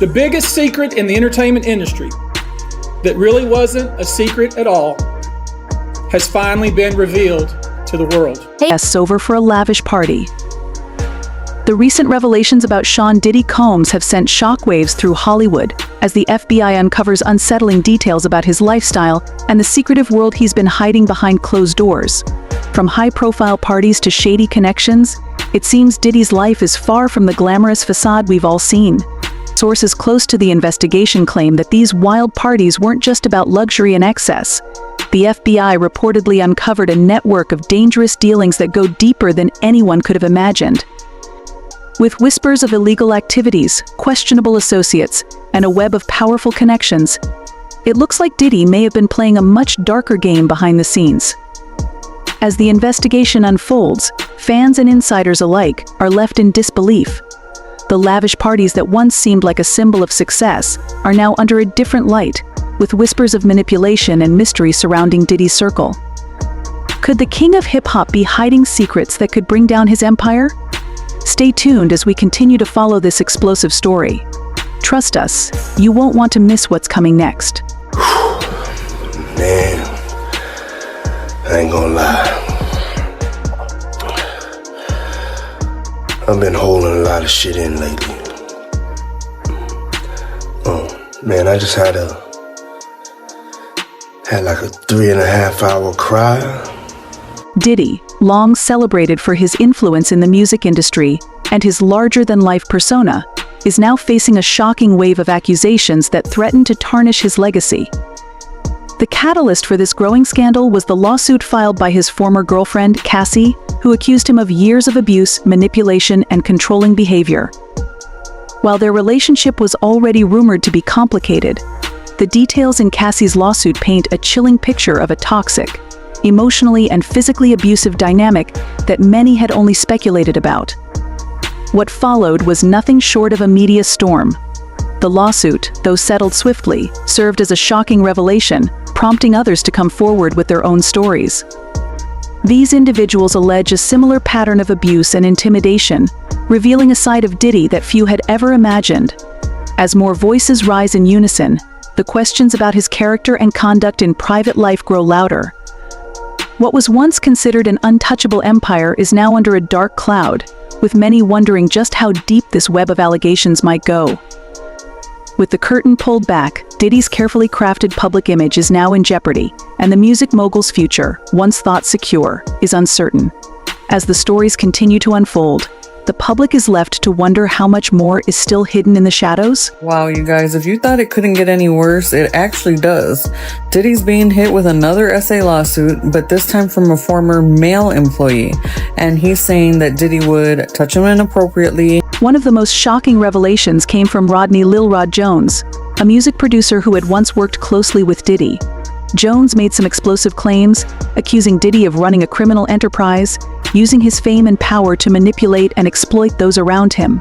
The biggest secret in the entertainment industry that really wasn't a secret at all has finally been revealed to the world. Guests over for a lavish party. The recent revelations about Sean Diddy Combs have sent shockwaves through Hollywood as the FBI uncovers unsettling details about his lifestyle and the secretive world he's been hiding behind closed doors. From high-profile parties to shady connections, it seems Diddy's life is far from the glamorous facade we've all seen. Sources close to the investigation claim that these wild parties weren't just about luxury and excess. The FBI reportedly uncovered a network of dangerous dealings that go deeper than anyone could have imagined. With whispers of illegal activities, questionable associates, and a web of powerful connections, it looks like Diddy may have been playing a much darker game behind the scenes. As the investigation unfolds, fans and insiders alike are left in disbelief. The lavish parties that once seemed like a symbol of success are now under a different light, with whispers of manipulation and mystery surrounding Diddy's circle. Could the king of hip-hop be hiding secrets that could bring down his empire? Stay tuned as we continue to follow this explosive story. Trust us, you won't want to miss what's coming next. Man, I ain't gonna lie. I've been holding a lot of shit in lately. Man, I just had like a 3.5 hour cry. Diddy, long celebrated for his influence in the music industry and his larger-than-life persona, is now facing a shocking wave of accusations that threaten to tarnish his legacy. The catalyst for this growing scandal was the lawsuit filed by his former girlfriend, Cassie, who accused him of years of abuse, manipulation, and controlling behavior. While their relationship was already rumored to be complicated, the details in Cassie's lawsuit paint a chilling picture of a toxic, emotionally and physically abusive dynamic that many had only speculated about. What followed was nothing short of a media storm. The lawsuit, though settled swiftly, served as a shocking revelation, prompting others to come forward with their own stories. These individuals allege a similar pattern of abuse and intimidation, revealing a side of Diddy that few had ever imagined. As more voices rise in unison, the questions about his character and conduct in private life grow louder. What was once considered an untouchable empire is now under a dark cloud, with many wondering just how deep this web of allegations might go. With the curtain pulled back, Diddy's carefully crafted public image is now in jeopardy, and the music mogul's future, once thought secure, is uncertain. As the stories continue to unfold, the public is left to wonder how much more is still hidden in the shadows. Wow, you guys, if you thought it couldn't get any worse, it actually does. Diddy's being hit with another SA lawsuit, but this time from a former male employee. And he's saying that Diddy would touch him inappropriately. One of the most shocking revelations came from Rodney Lil Rod Jones, a music producer who had once worked closely with Diddy. Jones made some explosive claims, accusing Diddy of running a criminal enterprise, using his fame and power to manipulate and exploit those around him.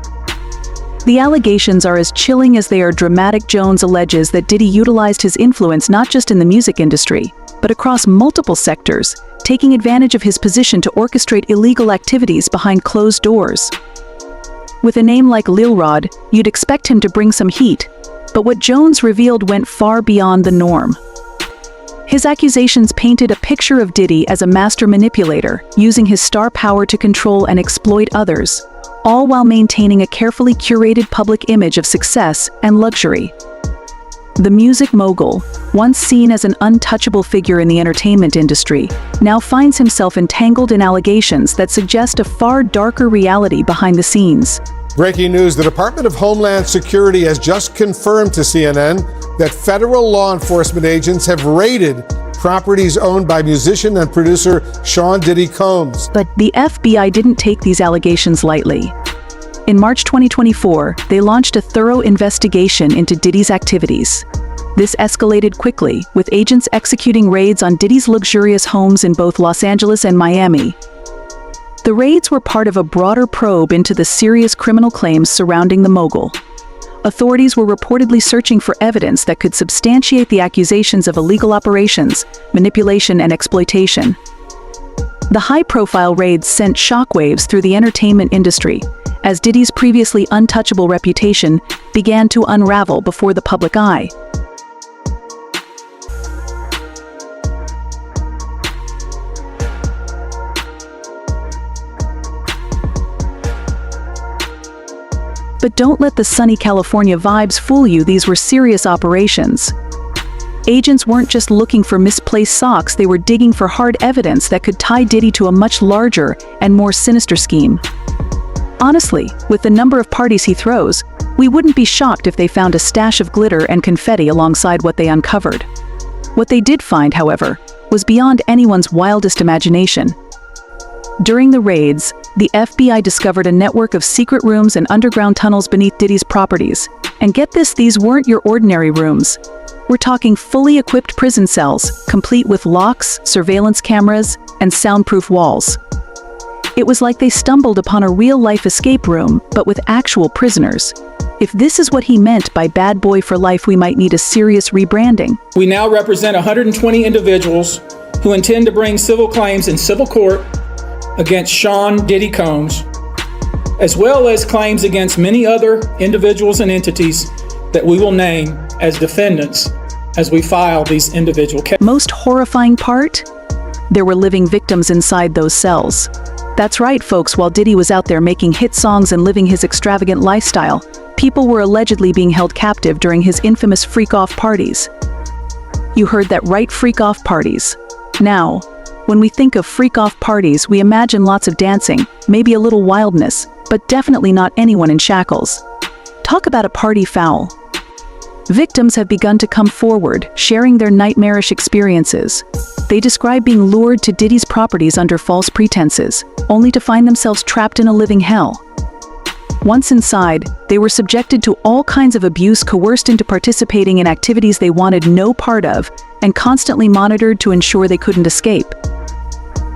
The allegations are as chilling as they are dramatic. Jones alleges that Diddy utilized his influence not just in the music industry, but across multiple sectors, taking advantage of his position to orchestrate illegal activities behind closed doors. With a name like Lil Rod, you'd expect him to bring some heat, but what Jones revealed went far beyond the norm. His accusations painted a picture of Diddy as a master manipulator, using his star power to control and exploit others, all while maintaining a carefully curated public image of success and luxury. The music mogul, once seen as an untouchable figure in the entertainment industry, now finds himself entangled in allegations that suggest a far darker reality behind the scenes. Breaking news, the Department of Homeland Security has just confirmed to CNN that federal law enforcement agents have raided properties owned by musician and producer Sean Diddy Combs. But the FBI didn't take these allegations lightly. In March 2024, they launched a thorough investigation into Diddy's activities. This escalated quickly, with agents executing raids on Diddy's luxurious homes in both Los Angeles and Miami. The raids were part of a broader probe into the serious criminal claims surrounding the mogul. Authorities were reportedly searching for evidence that could substantiate the accusations of illegal operations, manipulation, and exploitation. The high-profile raids sent shockwaves through the entertainment industry, as Diddy's previously untouchable reputation began to unravel before the public eye. But don't let the sunny California vibes fool you, these were serious operations. Agents weren't just looking for misplaced socks, they were digging for hard evidence that could tie Diddy to a much larger and more sinister scheme. Honestly, with the number of parties he throws, we wouldn't be shocked if they found a stash of glitter and confetti alongside what they uncovered. What they did find, however, was beyond anyone's wildest imagination. During the raids, the FBI discovered a network of secret rooms and underground tunnels beneath Diddy's properties. And get this, these weren't your ordinary rooms. We're talking fully equipped prison cells, complete with locks, surveillance cameras, and soundproof walls. It was like they stumbled upon a real-life escape room, but with actual prisoners. If this is what he meant by bad boy for life, we might need a serious rebranding. We now represent 120 individuals who intend to bring civil claims in civil court against Sean Diddy Combs, as well as claims against many other individuals and entities that we will name as defendants as we file these individual cases. Most horrifying part? There were living victims inside those cells. That's right, folks, while Diddy was out there making hit songs and living his extravagant lifestyle, people were allegedly being held captive during his infamous freak-off parties. You heard that right, freak-off parties. Now, when we think of freak-off parties, we imagine lots of dancing, maybe a little wildness, but definitely not anyone in shackles. Talk about a party foul. Victims have begun to come forward, sharing their nightmarish experiences. They describe being lured to Diddy's properties under false pretenses, only to find themselves trapped in a living hell. Once inside, they were subjected to all kinds of abuse, coerced into participating in activities they wanted no part of, and constantly monitored to ensure they couldn't escape.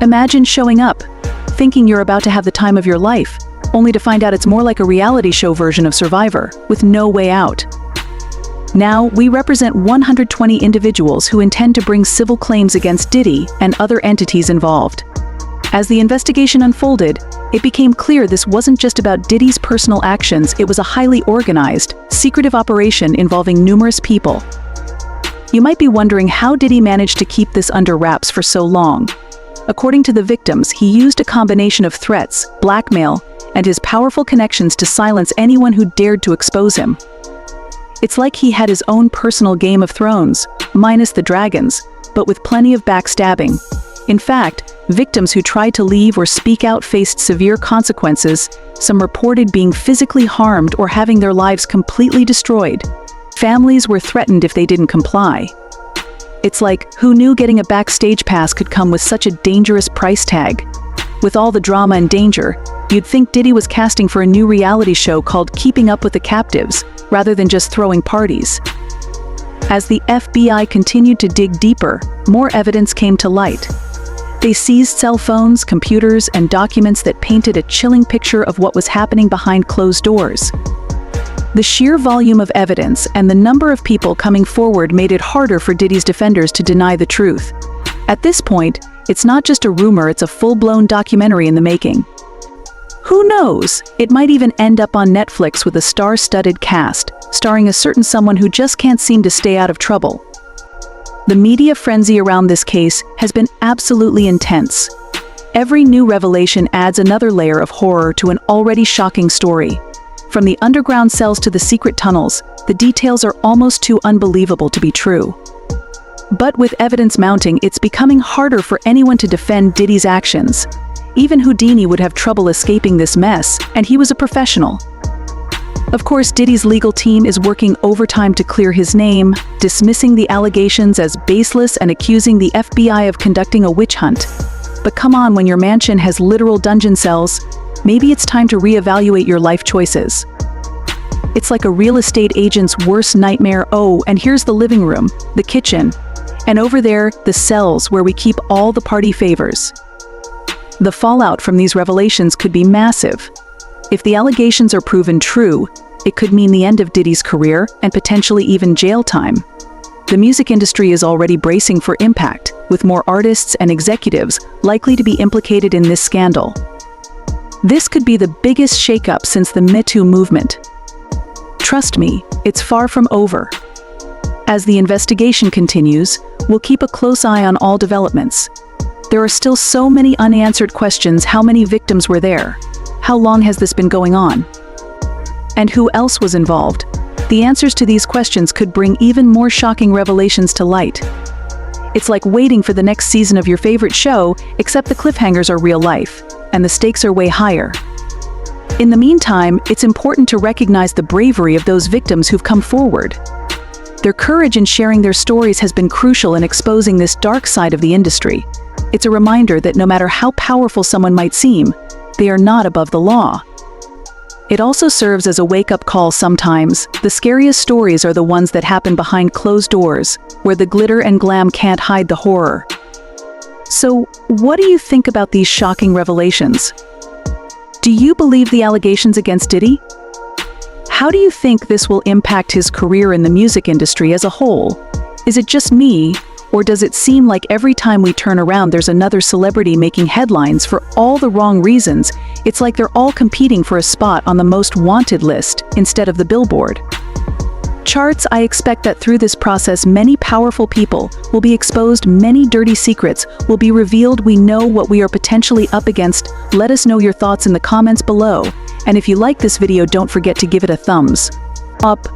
Imagine showing up, thinking you're about to have the time of your life, only to find out it's more like a reality show version of Survivor, with no way out. Now, we represent 120 individuals who intend to bring civil claims against Diddy and other entities involved. As the investigation unfolded, it became clear this wasn't just about Diddy's personal actions, it was a highly organized, secretive operation involving numerous people. You might be wondering how Diddy managed to keep this under wraps for so long. According to the victims, he used a combination of threats, blackmail, and his powerful connections to silence anyone who dared to expose him. It's like he had his own personal Game of Thrones, minus the dragons, but with plenty of backstabbing. In fact, victims who tried to leave or speak out faced severe consequences, some reported being physically harmed or having their lives completely destroyed. Families were threatened if they didn't comply. It's like, who knew getting a backstage pass could come with such a dangerous price tag? With all the drama and danger, you'd think Diddy was casting for a new reality show called Keeping Up with the Captives, rather than just throwing parties. As the FBI continued to dig deeper, more evidence came to light. They seized cell phones, computers, and documents that painted a chilling picture of what was happening behind closed doors. The sheer volume of evidence and the number of people coming forward made it harder for Diddy's defenders to deny the truth. At this point, it's not just a rumor, it's a full-blown documentary in the making. Who knows? It might even end up on Netflix with a star-studded cast, starring a certain someone who just can't seem to stay out of trouble. The media frenzy around this case has been absolutely intense. Every new revelation adds another layer of horror to an already shocking story. From the underground cells to the secret tunnels, the details are almost too unbelievable to be true. But with evidence mounting, it's becoming harder for anyone to defend Diddy's actions. Even Houdini would have trouble escaping this mess, and he was a professional. Of course, Diddy's legal team is working overtime to clear his name, dismissing the allegations as baseless and accusing the FBI of conducting a witch hunt. But come on, when your mansion has literal dungeon cells, maybe it's time to reevaluate your life choices. It's like a real estate agent's worst nightmare. Oh, and here's the living room, the kitchen, and over there, the cells where we keep all the party favors. The fallout from these revelations could be massive. If the allegations are proven true, it could mean the end of Diddy's career and potentially even jail time. the music industry is already bracing for impact, with more artists and executives likely to be implicated in this scandal. This could be the biggest shakeup since the Me Too movement. Trust me, it's far from over. As the investigation continues, we'll keep a close eye on all developments. There are still so many unanswered questions. How many victims were there? How long has this been going on? And who else was involved? The answers to these questions could bring even more shocking revelations to light. It's like waiting for the next season of your favorite show, except the cliffhangers are real life, and the stakes are way higher. In the meantime, it's important to recognize the bravery of those victims who've come forward. Their courage in sharing their stories has been crucial in exposing this dark side of the industry. It's a reminder that no matter how powerful someone might seem, they are not above the law. It also serves as a wake-up call sometimes. The scariest stories are the ones that happen behind closed doors, where the glitter and glam can't hide the horror. So, what do you think about these shocking revelations? Do you believe the allegations against Diddy? How do you think this will impact his career in the music industry as a whole? Is it just me, or does it seem like every time we turn around there's another celebrity making headlines for all the wrong reasons? It's like they're all competing for a spot on the most wanted list instead of the Billboard. Charts, I expect that through this process many powerful people will be exposed, many dirty secrets will be revealed. We know what we are potentially up against. Let us know your thoughts in the comments below. And if you like this video, don't forget to give it a thumbs up.